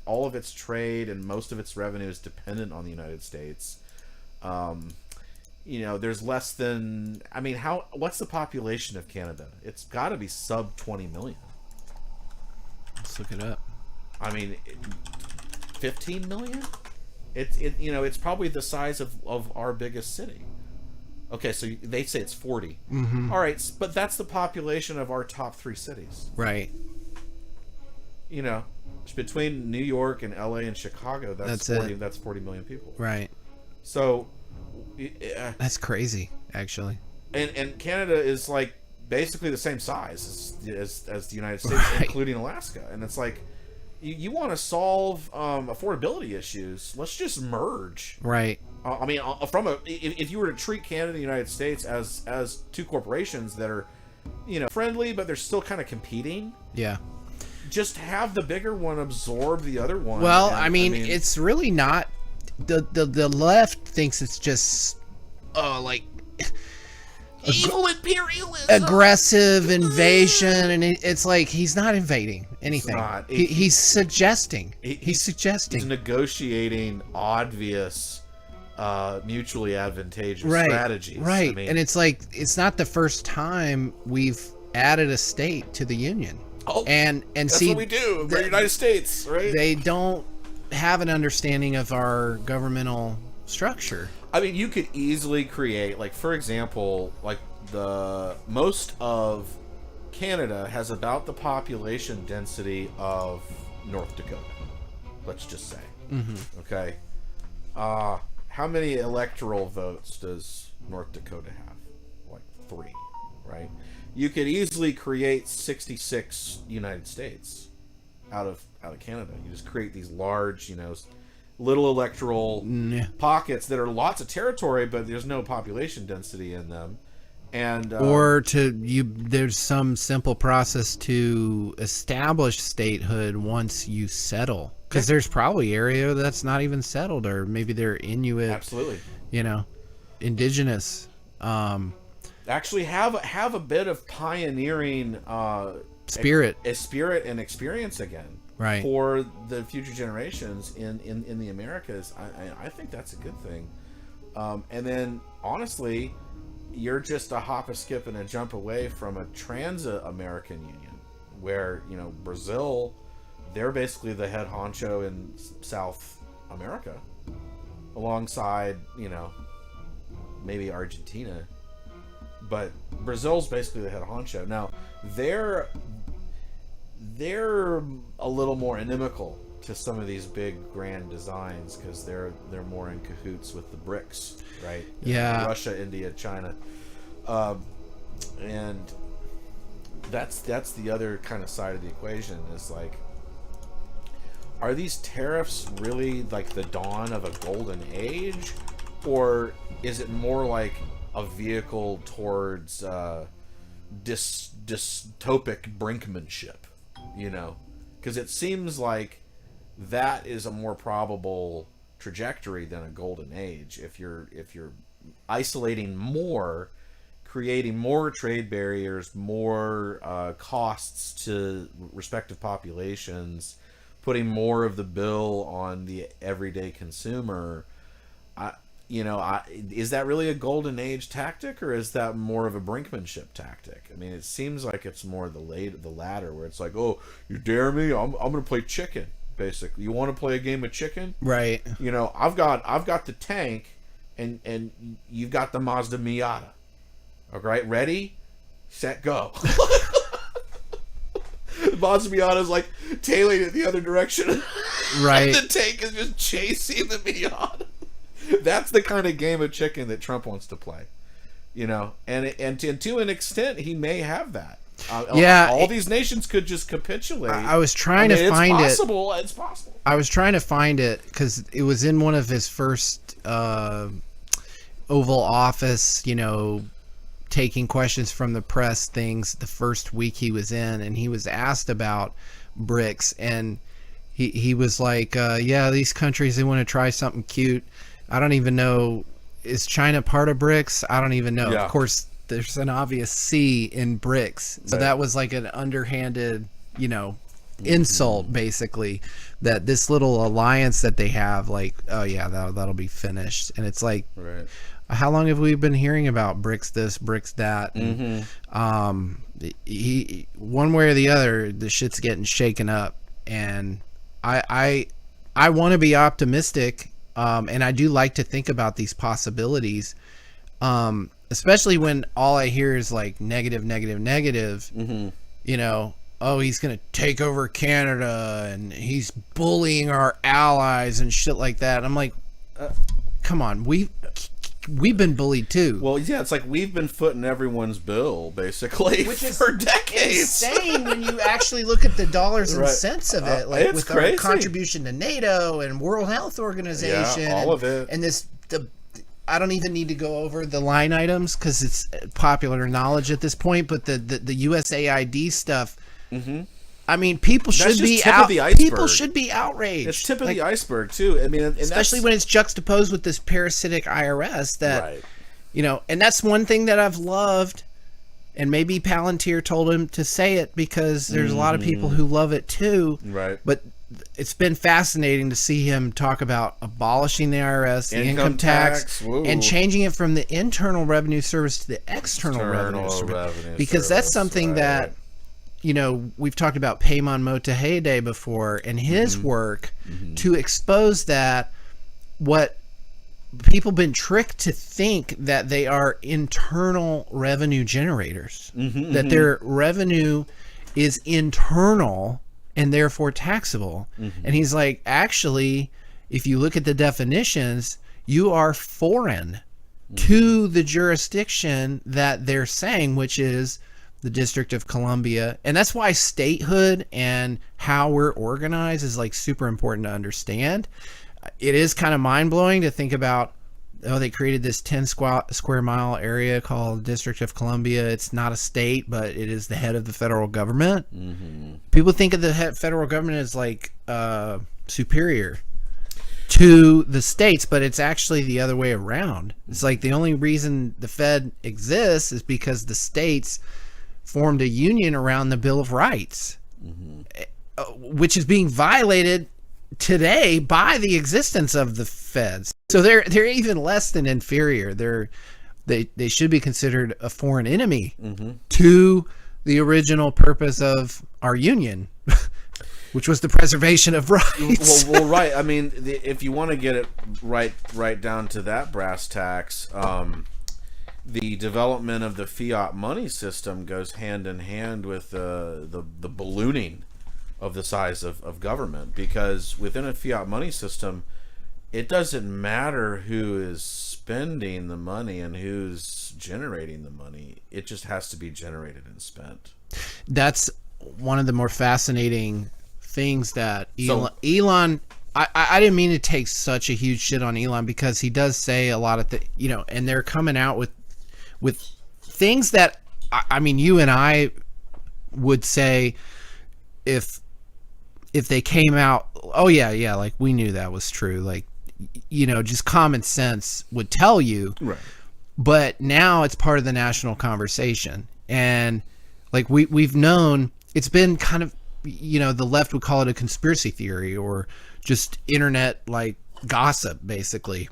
all of its trade and most of its revenue is dependent on the United States. There's less than, what's the population of Canada? It's got to be sub 20 million. Let's look it up. 15 million? It's probably the size of our biggest city. Okay, so they say it's 40. Mm-hmm. All right, but that's the population of our top 3 cities. Right. Between New York and LA and Chicago, that's 40. It. That's 40 million people. Right. So that's crazy, actually. And Canada is like basically the same size as the United States, right, including Alaska. And it's like, you want to solve affordability issues, let's just merge. Right. If you were to treat Canada and the United States as 2 corporations that are, friendly, but they're still kind of competing. Yeah. Just have the bigger one absorb the other one. Well, it's really not. The left thinks it's just like evil imperialism, aggressive invasion, and it's like he's not invading anything. He's suggesting. He's suggesting. He's negotiating obvious, mutually advantageous strategies. Right, and it's like it's not the first time we've added a state to the Union. Oh, and that's see what we do. We're the United States, right? They don't have an understanding of our governmental structure. You could easily create, like, for example, like the most of Canada has about the population density of North Dakota. Let's just say. Mm-hmm. Okay. How many electoral votes does North Dakota have? Like 3, right? You could easily create 66 United States out of Canada. You just create these large, little electoral pockets that are lots of territory, but there's no population density in them. And there's some simple process to establish statehood once you settle, because there's probably area that's not even settled, or maybe they're Inuit. Absolutely. Indigenous. Actually have a bit of pioneering spirit and experience again, right, for the future generations in the Americas. I think that's a good thing. And then honestly, you're just a hop, a skip, and a jump away from a trans-American union, where Brazil, they're basically the head honcho in South America, alongside maybe Argentina. But Brazil's basically the head honcho. Now, they're a little more inimical to some of these big grand designs, because they're more in cahoots with the BRICS, right? Yeah. Russia, India, China, and that's the other kind of side of the equation. Is like, are these tariffs really like the dawn of a golden age, or is it more like a vehicle towards dystopic brinkmanship? Because it seems like that is a more probable trajectory than a golden age. If you're isolating more, creating more trade barriers, more costs to respective populations, putting more of the bill on the everyday consumer, is that really a golden age tactic, or is that more of a brinkmanship tactic? It seems like it's more the latter, where it's like, oh, you dare me? I'm going to play chicken. Basically, you want to play a game of chicken, right? I've got the tank, and you've got the Mazda Miata. All right, ready, set, go. Mazda Miata is like tailing it the other direction, right? The tank is just chasing the Miata. That's the kind of game of chicken that Trump wants to play, and to an extent, he may have that. All these nations could just capitulate. I was trying to find it. It's possible. I was trying to find it because it was in one of his first Oval Office, taking questions from the press things the first week he was in, and he was asked about BRICS, and he was like, these countries, they want to try something cute. I don't even know, is China part of BRICS? I don't even know. Yeah. Of course, there's an obvious C in BRICS. So that was like an underhanded, insult, basically, that this little alliance that they have, like, oh yeah, that'll be finished. And it's like, Right. how long have we been hearing about BRICS this, BRICS that? And, one way or the other, the shit's getting shaken up. And I want to be optimistic, and I do like to think about these possibilities, especially when all I hear is like negative. You know, oh, he's gonna take over Canada and he's bullying our allies and shit like that. I'm like, come on, we've been bullied too. Well, yeah, it's like we've been footing everyone's bill basically for decades. Insane when you actually look at the dollars and Right. cents of it, like It's with crazy. our contribution to NATO and World Health Organization, Yeah, all of it. and I don't even need to go over the line items because it's popular knowledge at this point. But the USAID stuff, I mean, people should just be tip of the iceberg. people should be outraged. It's tip of the iceberg too. I mean, and especially when it's juxtaposed with this parasitic IRS that, right. you know, and that's one thing that I've loved, and maybe Palantir told him to say it because there's a lot of people who love it too. Right. But it's been fascinating to see him talk about abolishing the IRS, the income tax, woo. and changing it from the Internal Revenue Service to the External Revenue Service. Because that's something that, you know, we've talked about Payman Motahede before and his work to expose that what people been tricked to think that they are internal revenue generators, that their revenue is internal and therefore taxable. And he's like, actually, if you look at the definitions, you are foreign to the jurisdiction that they're saying, which is the District of Columbia. And that's why statehood and how we're organized is like super important to understand. It is kind of mind-blowing to think about, oh, they created this 10 square mile area called District of Columbia. It's not a state, but it is the head of the federal government. People think of the federal government as like superior to the states, but it's actually the other way around. It's like the only reason the Fed exists is because the states formed a union around the Bill of Rights, which is being violated today by the existence of the feds. So they're even less than inferior. They should be considered a foreign enemy to the original purpose of our union, which was the preservation of rights. Well, right. I mean, if you want to get it right down to that brass tacks, the development of the fiat money system goes hand in hand with the ballooning of the size of government, because within a fiat money system, it doesn't matter who is spending the money and who's generating the money. It just has to be generated and spent. That's one of the more fascinating things that Elon I didn't mean to take such a huge shit on Elon, because he does say a lot of you know, and they're coming out with things that I mean, you and I would say if they came out, oh yeah, like we knew that was true, like, you know, just common sense would tell you. Right. But now it's part of the national conversation, and like we've known, it's been kind of, you know, the left would call it a conspiracy theory or just internet like gossip, basically.